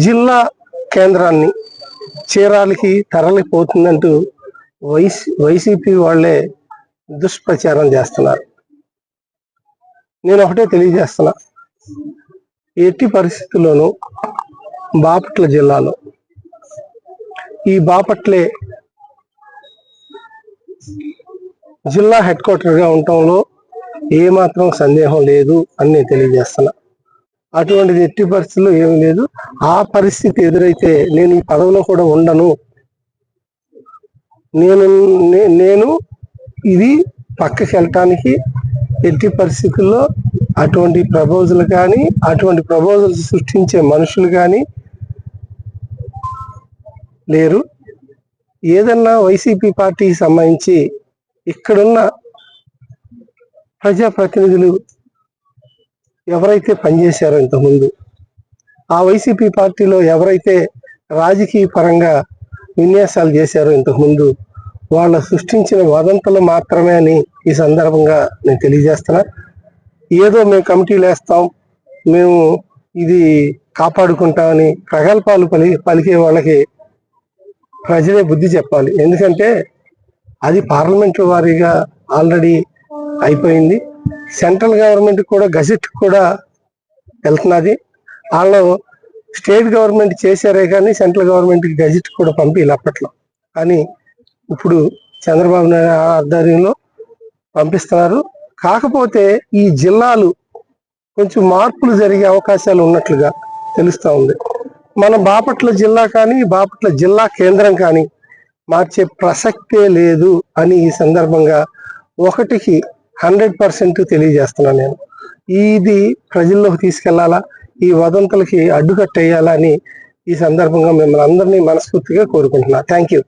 జిల్లా కేంద్రాన్ని చీరాలకి తరలిపోతుందంటూ వైసీపీ వాళ్ళే దుష్ప్రచారం చేస్తున్నారు. నేను ఒకటే తెలియజేస్తున్నా, ఎట్టి పరిస్థితుల్లోనూ బాపట్ల జిల్లాలో ఈ బాపట్లే జిల్లా హెడ్ క్వార్టర్గా ఉండటంలో ఏమాత్రం సందేహం లేదు అని నేను తెలియజేస్తున్నా. అటువంటిది ఎట్టి పరిస్థితుల్లో ఏమీ లేదు. ఆ పరిస్థితి ఎదురైతే నేను ఈ పదవిలో కూడా ఉండను. నేను ఇది పక్కకి వెళ్ళటానికి ఎట్టి పరిస్థితుల్లో అటువంటి ప్రపోజల్ కానీ, అటువంటి ప్రపోజల్స్ సృష్టించే మనుషులు కానీ లేరు. ఏదన్నా వైసీపీ పార్టీకి సంబంధించి ఇక్కడున్న ప్రజాప్రతినిధులు ఎవరైతే పనిచేశారో ఇంతకుముందు, ఆ వైసీపీ పార్టీలో ఎవరైతే రాజకీయ పరంగా విన్యాసాలు చేశారో ఇంతకుముందు, వాళ్ళ సృష్టించిన వదంతులు మాత్రమే అని ఈ సందర్భంగా నేను తెలియజేస్తున్నా. ఏదో మేము కమిటీలు వేస్తాం, మేము ఇది కాపాడుకుంటామని ప్రగల్భాలు పలికే వాళ్ళకి ప్రజలే బుద్ధి చెప్పాలి. ఎందుకంటే అది పార్లమెంటు వారీగా ఆల్రెడీ అయిపోయింది. సెంట్రల్ గవర్నమెంట్ కూడా గజెట్ కూడా వెళ్తున్నది. వాళ్ళు స్టేట్ గవర్నమెంట్ చేశారే కానీ సెంట్రల్ గవర్నమెంట్కి గజెట్ కూడా పంపించాలి అప్పట్లో. కానీ ఇప్పుడు చంద్రబాబు నాయుడు ఆధ్వర్యంలో పంపిస్తున్నారు. కాకపోతే ఈ జిల్లాలు కొంచెం మార్పులు జరిగే అవకాశాలు ఉన్నట్లుగా తెలుస్తూ ఉంది. మన బాపట్ల జిల్లా కానీ, బాపట్ల జిల్లా కేంద్రం కానీ మార్చే ప్రసక్తే లేదు అని ఈ సందర్భంగా 100% తెలియజేస్తున్నాను. నేను ఇది ప్రజల్లోకి తీసుకెళ్లాలా, ఈ వదంతులకి అడ్డుకట్టేయాలా అని ఈ సందర్భంగా మిమ్మల్ని అందరినీ మనస్ఫూర్తిగా కోరుకుంటున్నా. Thank you.